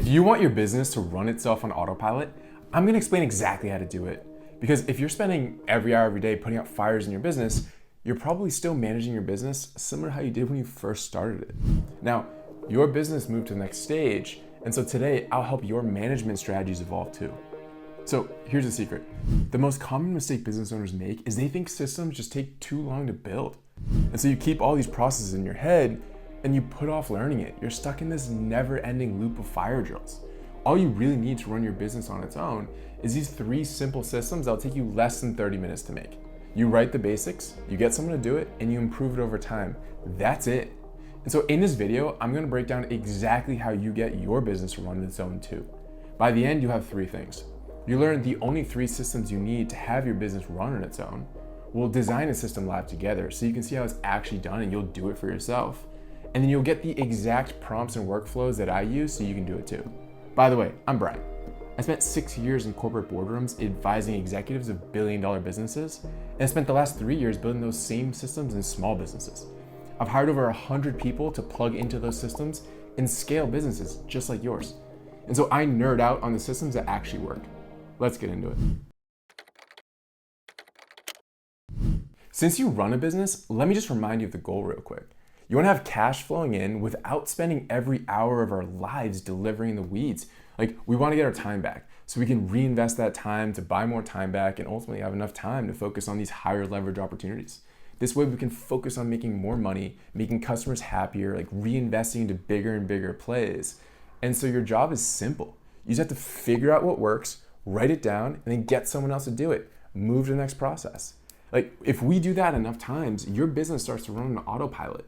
If you want your business to run itself on autopilot, I'm gonna explain exactly how to do it. Because if you're spending every hour every day putting out fires in your business, you're probably still managing your business similar to how you did when you first started it. Now, your business moved to the next stage, and so today I'll help your management strategies evolve too. So here's the secret. The most common mistake business owners make is they think systems just take too long to build. And so you keep all these processes in your head and you put off learning it. You're stuck in this never-ending loop of fire drills. All you really need to run your business on its own is these 3 simple systems that'll take you less than 30 minutes to make. You write the basics, you get someone to do it, and you improve it over time. That's it. And so in this video, I'm gonna break down exactly how you get your business to run on its own too. By the end, you have 3 things. You learn the only 3 systems you need to have your business run on its own. We'll design a system lab together so you can see how it's actually done and you'll do it for yourself. And then you'll get the exact prompts and workflows that I use so you can do it too. By the way, I'm Brian. I spent 6 years in corporate boardrooms advising executives of billion-dollar businesses, and I spent the last 3 years building those same systems in small businesses. I've hired over 100 people to plug into those systems and scale businesses just like yours. And so I nerd out on the systems that actually work. Let's get into it. Since you run a business, let me just remind you of the goal real quick. You want to have cash flowing in without spending every hour of our lives delivering the weeds. Like, we want to get our time back so we can reinvest that time to buy more time back and ultimately have enough time to focus on these higher leverage opportunities. This way we can focus on making more money, making customers happier, like reinvesting into bigger and bigger plays. And so your job is simple. You just have to figure out what works, write it down, and then get someone else to do it. Move to the next process. Like, if we do that enough times, your business starts to run on autopilot.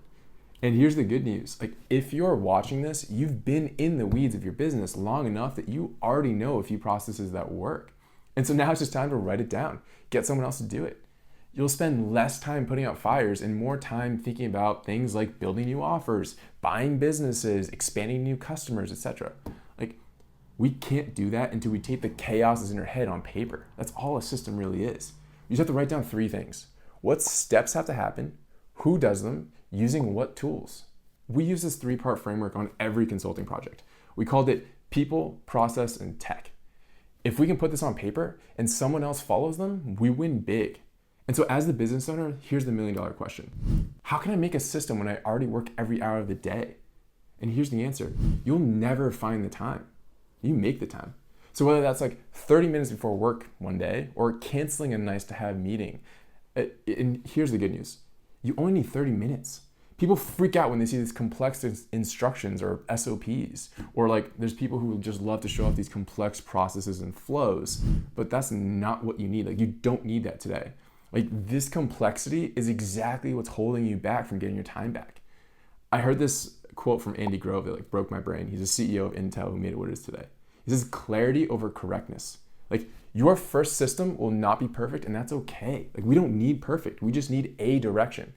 And here's the good news. Like, if you're watching this, you've been in the weeds of your business long enough that you already know a few processes that work. And so now it's just time to write it down, get someone else to do it. You'll spend less time putting out fires and more time thinking about things like building new offers, buying businesses, expanding new customers, etc. Like, we can't do that until we take the chaos that's in our head on paper. That's all a system really is. You just have to write down 3 things. What steps have to happen? Who does them? Using what tools? We use this 3-part framework on every consulting project. We called it people, process, and tech. If we can put this on paper and someone else follows them, we win big. And so as the business owner, here's the $1 million question. How can I make a system when I already work every hour of the day? And here's the answer. You'll never find the time. You make the time. So whether that's like 30 minutes before work one day or canceling a nice to have meeting, and here's the good news. You only need 30 minutes. People freak out when they see these complex instructions or SOPs, or like there's people who just love to show off these complex processes and flows, but that's not what you need. Like, you don't need that today. Like, this complexity is exactly what's holding you back from getting your time back. I heard this quote from Andy Grove that like broke my brain. He's a CEO of Intel who made it what it is today. He says, clarity over correctness. Like, your first system will not be perfect, and that's okay. Like, we don't need perfect. We just need a direction.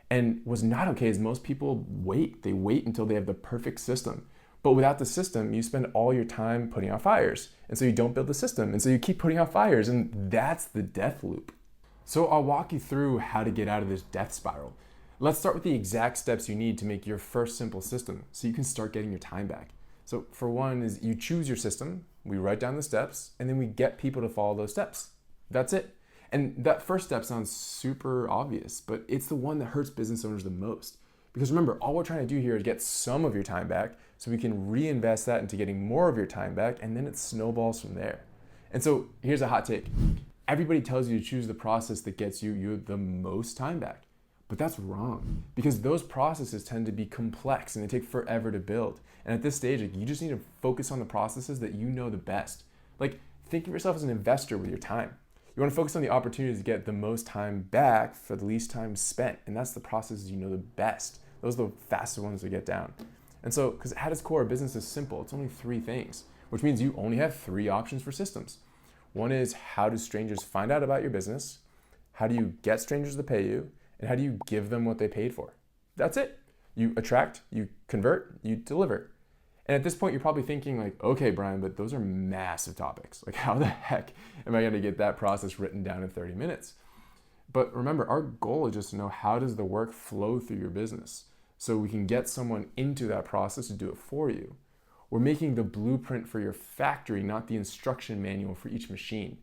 And what's not okay is most people wait. They wait until they have the perfect system. But without the system, you spend all your time putting out fires. And so you don't build the system. And so you keep putting out fires, and that's the death loop. So I'll walk you through how to get out of this death spiral. Let's start with the exact steps you need to make your first simple system so you can start getting your time back. So for one is you choose your system, we write down the steps, and then we get people to follow those steps. That's it. And that first step sounds super obvious, but it's the one that hurts business owners the most. Because remember, all we're trying to do here is get some of your time back so we can reinvest that into getting more of your time back, and then it snowballs from there. And so here's a hot take. Everybody tells you to choose the process that gets you the most time back. But that's wrong, because those processes tend to be complex and they take forever to build. And at this stage, like, you just need to focus on the processes that you know the best. Like, think of yourself as an investor with your time. You want to focus on the opportunities to get the most time back for the least time spent. And that's the processes you know the best. Those are the fastest ones to get down. And so, because at its core, business is simple. It's only 3 things, which means you only have 3 options for systems. One is, how do strangers find out about your business? How do you get strangers to pay you? And how do you give them what they paid for? That's it. You attract, you convert, you deliver. And at this point, you're probably thinking like, okay, Brian, but those are massive topics. Like, how the heck am I going to get that process written down in 30 minutes? But remember, our goal is just to know, how does the work flow through your business so we can get someone into that process to do it for you. We're making the blueprint for your factory, not the instruction manual for each machine.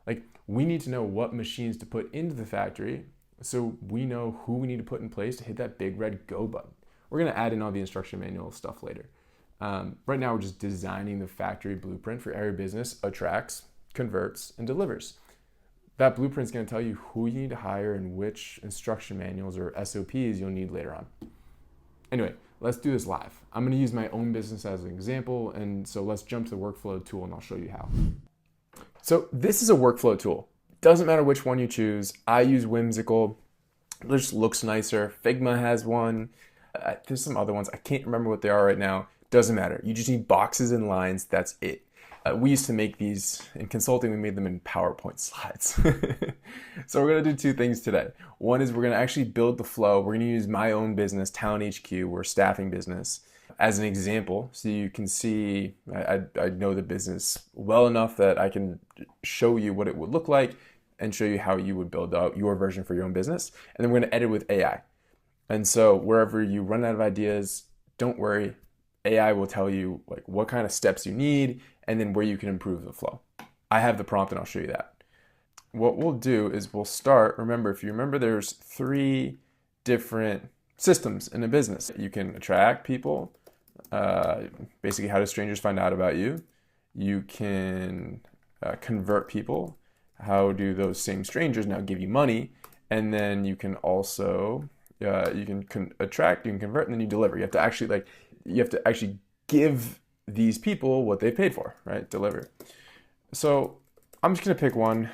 Like, we need to know what machines to put into the factory so we know who we need to put in place to hit that big red go button. We're gonna add in all the instruction manual stuff later. Right now, we're just designing the factory blueprint for every business attracts, converts, and delivers. That blueprint is going to tell you who you need to hire and which instruction manuals or SOPs you'll need later on. Anyway, let's do this live. I'm going to use my own business as an example, and so let's jump to the workflow tool and I'll show you how. So this is a workflow tool. Doesn't matter which one you choose. I use Whimsical. It just looks nicer. Figma has one. There's some other ones. I can't remember what they are right now. Doesn't matter. You just need boxes and lines. That's it. We used to make these in consulting. We made them in PowerPoint slides. So we're going to do two things today. One is we're going to actually build the flow. We're going to use my own business, Talent HQ, we're a staffing business, as an example. So you can see, I know the business well enough that I can show you what it would look like and show you how you would build out your version for your own business. And then we're going to edit with AI. And so wherever you run out of ideas, don't worry. AI will tell you like what kind of steps you need and then where you can improve the flow. I have the prompt and I'll show you that. What we'll do is we'll start, remember, if you remember, there's 3 different systems in a business. You can attract people, basically how do strangers find out about you? You can convert people. How do those same strangers now give you money? And then you can also, you can attract, you can convert, and then you deliver. You have to actually give these people what they paid for, right? Deliver. So I'm just gonna pick one.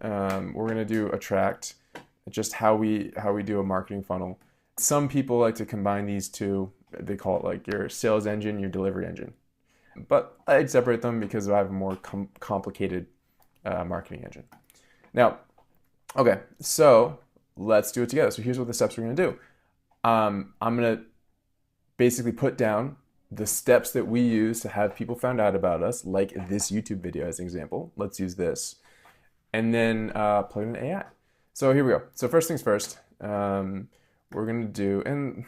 We're gonna do attract, just how we do a marketing funnel. Some people like to combine these two. They call it like your sales engine, your delivery engine. But I'd separate them because I have a more complicated marketing engine. Now, okay, so let's do it together. So here's what the steps we're gonna do. I'm gonna basically put down the steps that we use to have people found out about us, like this YouTube video as an example. Let's use this. And then plug in AI. So here we go. So first things first, we're gonna do, and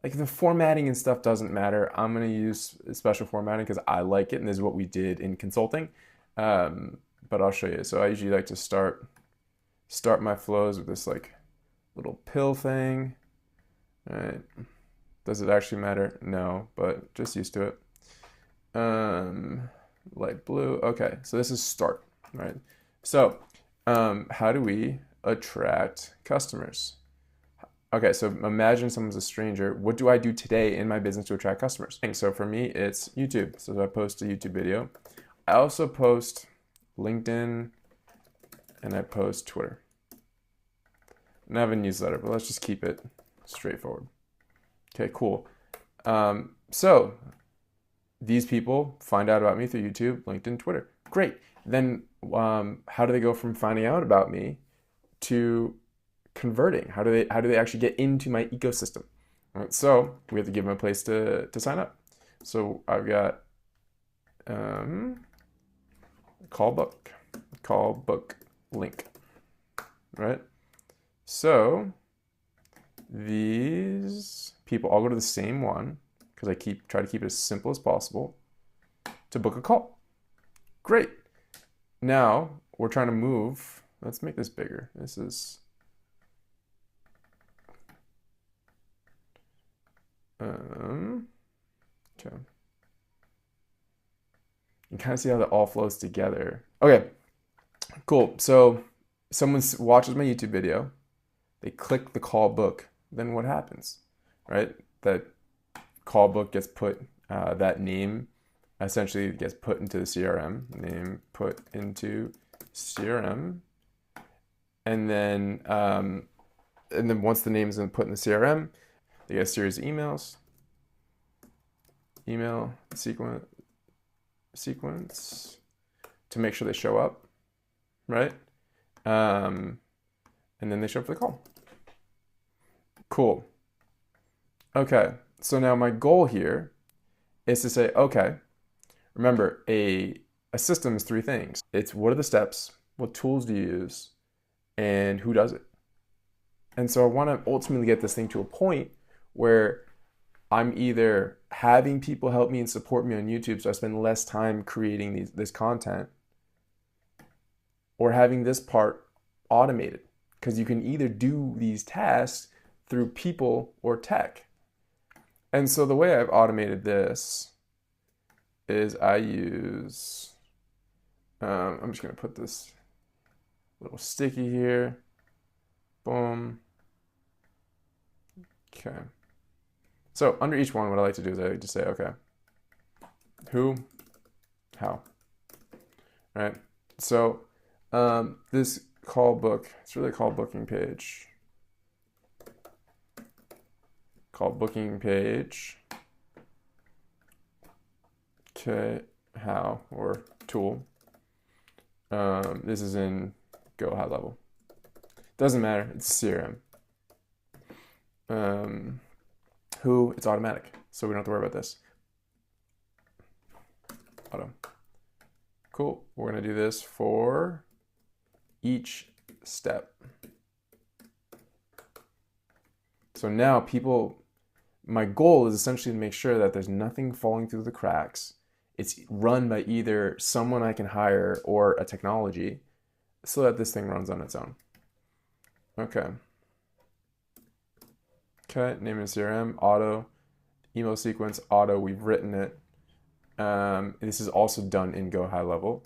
like the formatting and stuff doesn't matter. I'm gonna use special formatting because I like it, and this is what we did in consulting. But I'll show you. So I usually like to start my flows with this like little pill thing. All right. Does it actually matter? No, but just used to it. Light blue. Okay, so this is start, right? So how do we attract customers? Okay, so imagine someone's a stranger. What do I do today in my business to attract customers? So for me, it's YouTube. So I post a YouTube video. I also post LinkedIn and I post Twitter. And I have a newsletter, but let's just keep it straightforward. Okay, cool. So these people find out about me through YouTube, LinkedIn, Twitter. Great. Then how do they go from finding out about me to converting? How do they actually get into my ecosystem? All right, so we have to give them a place to sign up. So I've got call book link, right? So these people all go to the same one because I try to keep it as simple as possible to book a call. Great. Now we're trying to move. Let's make this bigger. This is okay. You can kind of see how that all flows together. Okay, cool. So someone watches my YouTube video, they click the call book, then what happens, right? That call book gets put, that name essentially gets put into the CRM, name put into CRM, and then once the name is put in the CRM, they get a series of email sequence to make sure they show up, right? And then they show up for the call. Cool. Okay, so now my goal here is to say, okay, remember a system is 3 things. It's what are the steps, what tools do you use, and who does it? And so I want to ultimately get this thing to a point where I'm either having people help me and support me on YouTube so I spend less time creating this content, or having this part automated, because you can either do these tasks through people or tech. And so the way I've automated this is I use, I'm just going to put this little sticky here. Boom. Okay. So under each one, what I like to do is I like to say, okay, who, how, right? So this call book, it's really a call booking page. Call booking page. Okay, how, or tool. This is in Go High Level. Doesn't matter, it's CRM. Who, it's automatic, so we don't have to worry about this. Auto. Cool, we're gonna do this for each step. So now people, my goal is essentially to make sure that there's nothing falling through the cracks. It's run by either someone I can hire or a technology so that this thing runs on its own. Okay. Okay, name and CRM, auto, email sequence, auto, we've written it. This is also done in Go High Level.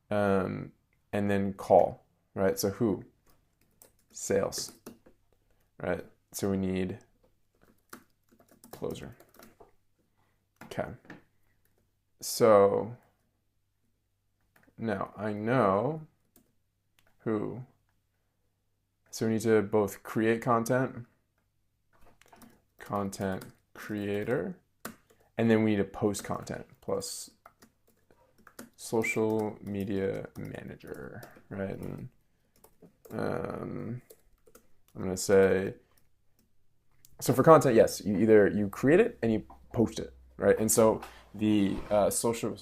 And then call, right? So who? Sales, right? So we need closer. Okay. So now I know who. So we need to both create content creator, and then we need to post content plus social media manager, right? And I'm gonna say, so for content, yes, you create it and you post it, right? And so the social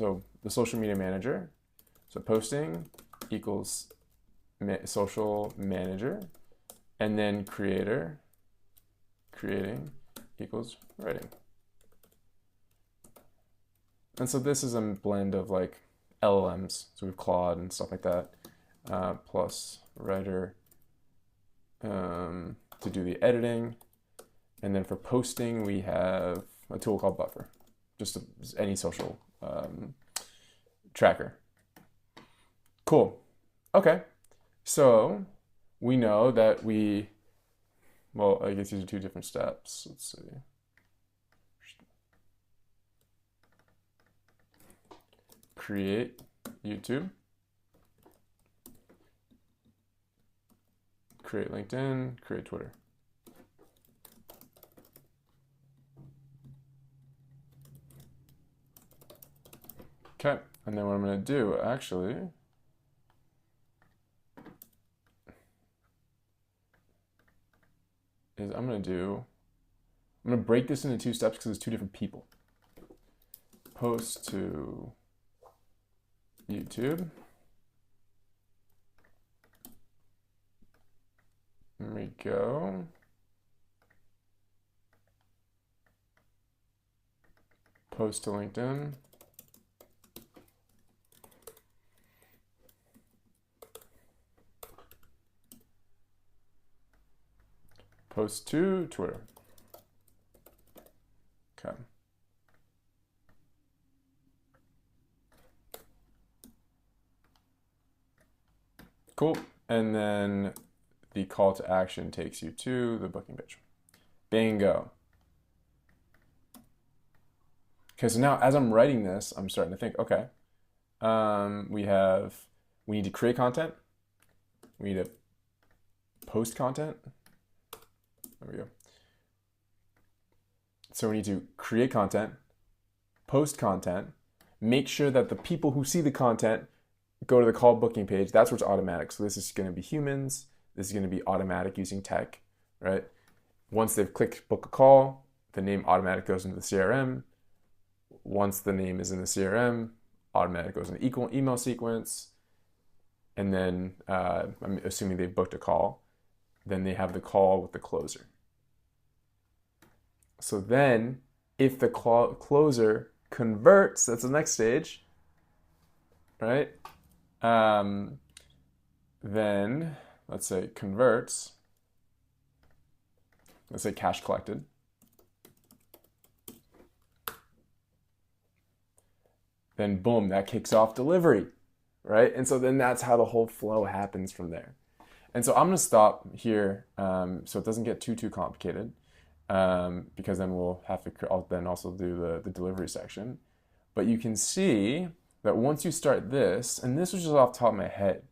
media manager, so posting equals social manager, and then creating equals writing. And so this is a blend of like LLMs, so we have Claude and stuff like that, plus writer to do the editing. And then for posting, we have a tool called Buffer, just any social tracker. Cool. Okay. So we know that well, I guess these are two different steps. Let's see. Create YouTube. Create LinkedIn, create Twitter. Okay, and then what I'm gonna do actually is I'm gonna break this into two steps because it's two different people. Post to YouTube. There we go. Post to LinkedIn. Post to Twitter. Okay. Cool. And then the call to action takes you to the booking page. Bingo. Okay, so now as I'm writing this, I'm starting to think, okay, we need to create content. We need to post content. There we go. So we need to create content, post content, make sure that the people who see the content go to the call booking page. That's what's automatic. So this is going to be humans. This is going to be automatic using tech, right? Once they've clicked book a call, the name automatic goes into the CRM. Once the name is in the CRM, automatic goes into email sequence. And then I'm assuming they've booked a call. Then they have the call with the closer. So then if the closer converts, that's the next stage, right? Then let's say converts, let's say cash collected. Then boom, that kicks off delivery, right? And so then that's how the whole flow happens from there. And so I'm gonna stop here so it doesn't get too complicated because then we'll have to then also do the delivery section. But you can see that once you start this, and this was just off the top of my head,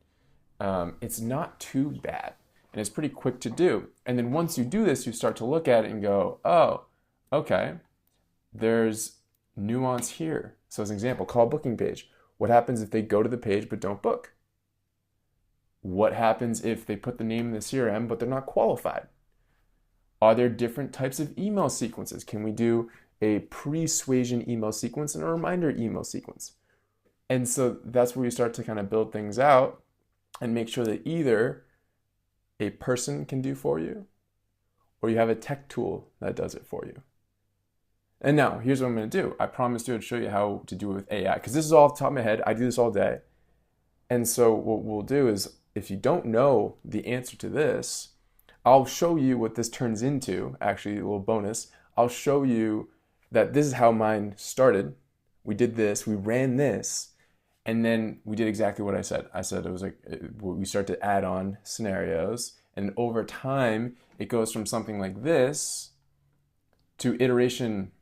it's not too bad and it's pretty quick to do. And then once you do this, you start to look at it and go, oh, okay, there's nuance here. So as an example, call booking page. What happens if they go to the page but don't book? What happens if they put the name in the CRM but they're not qualified? Are there different types of email sequences? Can we do a pre-suasion email sequence and a reminder email sequence? And so that's where you start to kind of build things out and make sure that either a person can do for you or you have a tech tool that does it for you. And now, here's what I'm going to do. I promised you I'd show you how to do it with AI, because this is all off the top of my head. I do this all day. And so what we'll do is, if you don't know the answer to this, I'll show you what this turns into. Actually, a little bonus. I'll show you that this is how mine started. We did this, we ran this, and then we did exactly what I said. I said it was like, we start to add on scenarios, and over time, it goes from something like this to iteration.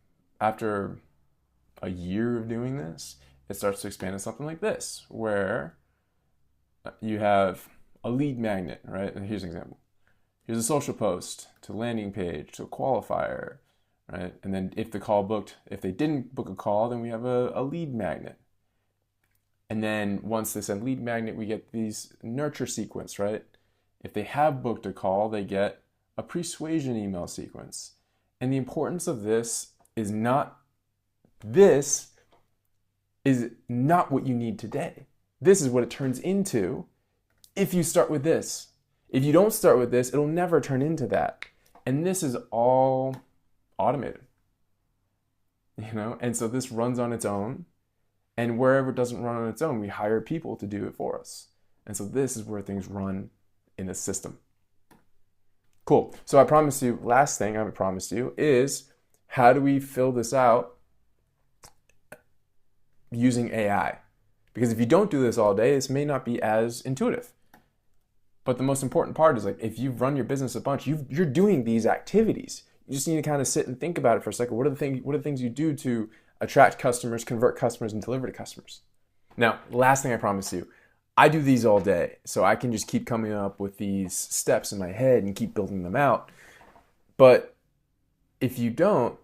After a year of doing this, it starts to expand to something like this, where you have a lead magnet, right? And here's an example. Here's a social post to landing page to a qualifier, right? And then if the call booked, if they didn't book a call, then we have a lead magnet. And then once they send lead magnet, we get these nurture sequence, right? If they have booked a call, they get a persuasion email sequence. And the importance of this is not what you need today. This is what it turns into if you start with this. If you don't start with this, it'll never turn into that. And this is all automated, And so this runs on its own, and wherever it doesn't run on its own, we hire people to do it for us. And so this is where things run in the system. Cool. So I promised you, last thing I promised you is, how do we fill this out using AI? Because if you don't do this all day, this may not be as intuitive. But the most important part is, like, if you've run your business a bunch, you're doing these activities. You just need to kind of sit and think about it for a second. What are the things you do to attract customers, convert customers, and deliver to customers? Now, last thing I promise you, I do these all day, so I can just keep coming up with these steps in my head and keep building them out. But if you don't,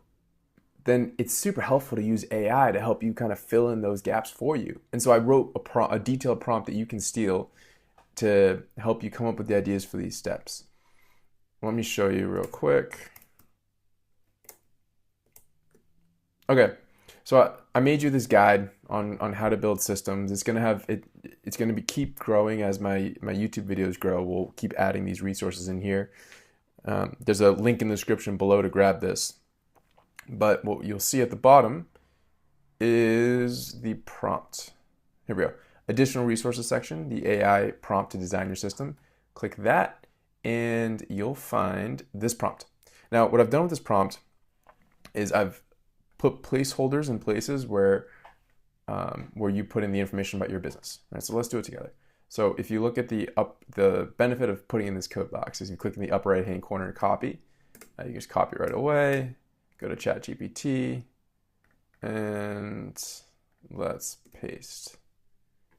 then it's super helpful to use AI to help you kind of fill in those gaps for you. And so I wrote a detailed prompt that you can steal to help you come up with the ideas for these steps. Let me show you real quick. Okay, so I made you this guide on how to build systems. It's gonna keep growing as my YouTube videos grow. We'll keep adding these resources in here. There's a link in the description below to grab this. But what you'll see at the bottom is the prompt. Here we go. Additional resources section, the AI prompt to design your system. Click that and you'll find this prompt. Now, what I've done with this prompt is I've put placeholders in places where you put in the information about your business. All right, so let's do it together. So if you look at the benefit of putting in this code box is you click in the upper right hand corner and copy. You just copy right away. Go to ChatGPT and let's paste.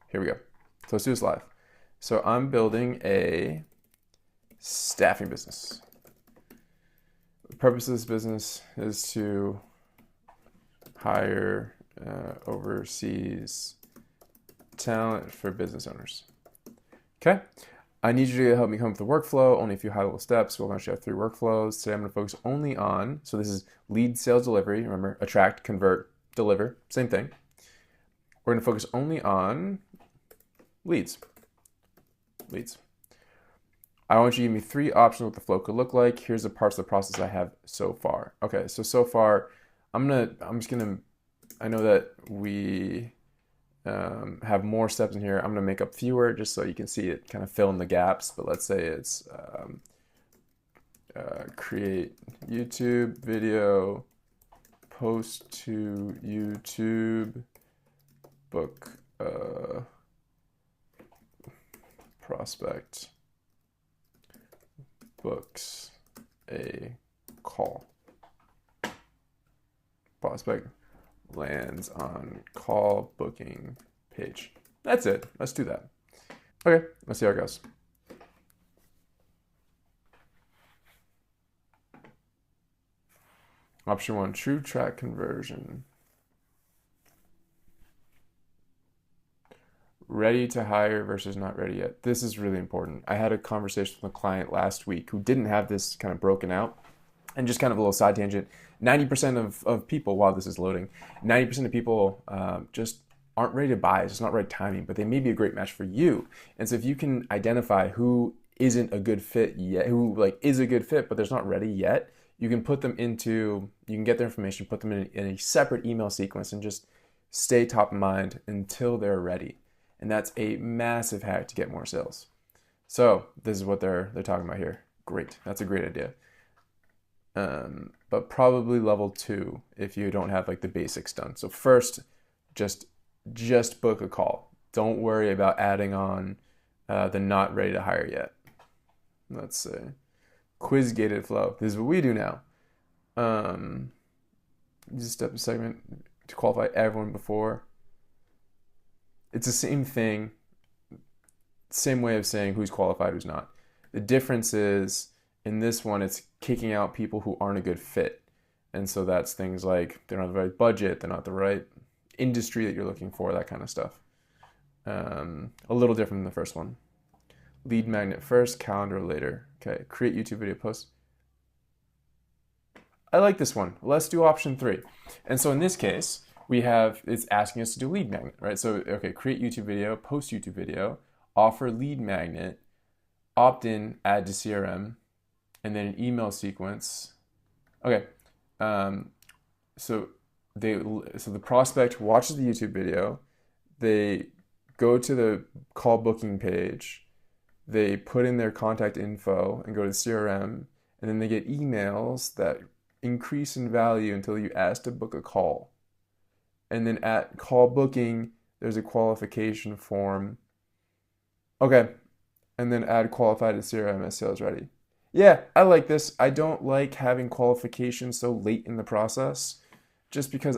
Here we go. So let's do this live. So I'm building a staffing business. The purpose of this business is to hire overseas talent for business owners. Okay. I need you to help me come up with the workflow, only a few high-level steps. We're going to show 3 workflows. Today I'm going to focus only on, so this is lead sales delivery. Remember, attract, convert, deliver, same thing. We're going to focus only on leads. I want you to give me 3 options what the flow could look like. Here's the parts of the process I have so far. Okay, so far I know that we have more steps in here. I'm gonna make up fewer just so you can see it kind of fill in the gaps. But let's say it's create YouTube video, post to YouTube, book prospect books a call. Prospect lands on call booking page. That's it. Let's do that. Okay, let's see how it goes. Option 1, true track conversion. Ready to hire versus not ready yet. This is really important. I had a conversation with a client last week who didn't have this kind of broken out. And just kind of a little side tangent, 90% of people, while this is loading, 90% of people just aren't ready to buy. It's just not right timing, but they may be a great match for you. And so if you can identify who isn't a good fit yet, who like is a good fit, but they're not ready yet, you can put them into, you can get their information, put them in a separate email sequence and just stay top of mind until they're ready. And that's a massive hack to get more sales. So this is what they're talking about here. Great, that's a great idea. But probably level 2 if you don't have like the basics done. So first, just book a call. Don't worry about adding on the not ready to hire yet. Let's say quiz gated flow. This is what we do now. Use a step segment to qualify everyone before. It's the same thing, same way of saying who's qualified, who's not. The difference is in this one, it's kicking out people who aren't a good fit. And so that's things like they're not the right budget, they're not the right industry that you're looking for, that kind of stuff. A little different than the first one. Lead magnet first, calendar later. Okay, create YouTube video post. I like this one. Let's do option 3. And so in this case, it's asking us to do lead magnet, right? So, okay, create YouTube video, post YouTube video, offer lead magnet, opt in, add to CRM, and then an email sequence. Okay, so the prospect watches the YouTube video, they go to the call booking page, they put in their contact info and go to CRM, and then they get emails that increase in value until you ask to book a call. And then at call booking, there's a qualification form. Okay, and then add qualified to CRM as sales ready. Yeah, I like this. I don't like having qualifications so late in the process just because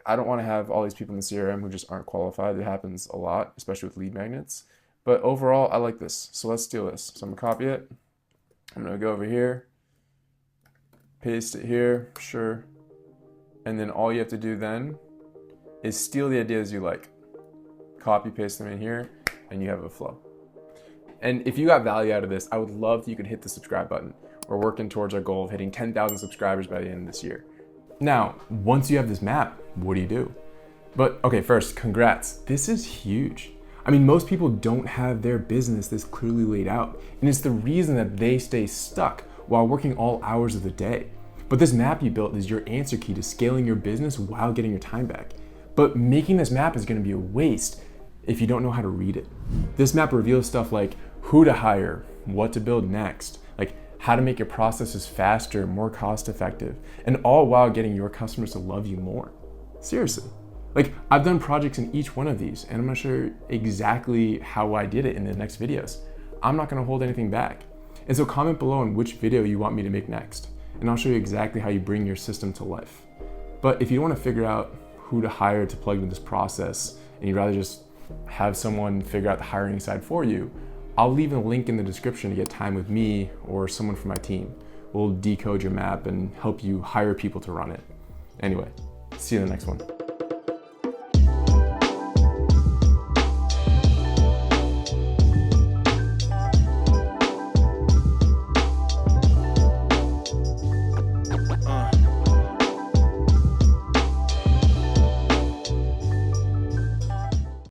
I don't want to have all these people in the CRM who just aren't qualified. It happens a lot, especially with lead magnets. But overall, I like this. So let's do this. So I'm going to copy it. I'm going to go over here, paste it here, sure. And then all you have to do then is steal the ideas you like. Copy, paste them in here, and you have a flow. And if you got value out of this, I would love if you could hit the subscribe button. We're working towards our goal of hitting 10,000 subscribers by the end of this year. Now, once you have this map, what do? But okay, first, congrats. This is huge. I mean, most people don't have their business this clearly laid out, and it's the reason that they stay stuck while working all hours of the day. But this map you built is your answer key to scaling your business while getting your time back. But making this map is going to be a waste if you don't know how to read it. This map reveals stuff like who to hire, what to build next, like how to make your processes faster, more cost effective, and all while getting your customers to love you more. Seriously. Like, I've done projects in each one of these, and I'm gonna show you exactly how I did it in the next videos. I'm not gonna hold anything back. And so comment below on which video you want me to make next, and I'll show you exactly how you bring your system to life. But if you wanna figure out who to hire to plug into this process, and you'd rather just have someone figure out the hiring side for you, I'll leave a link in the description to get time with me or someone from my team. We'll decode your map and help you hire people to run it. Anyway, see you in the next one.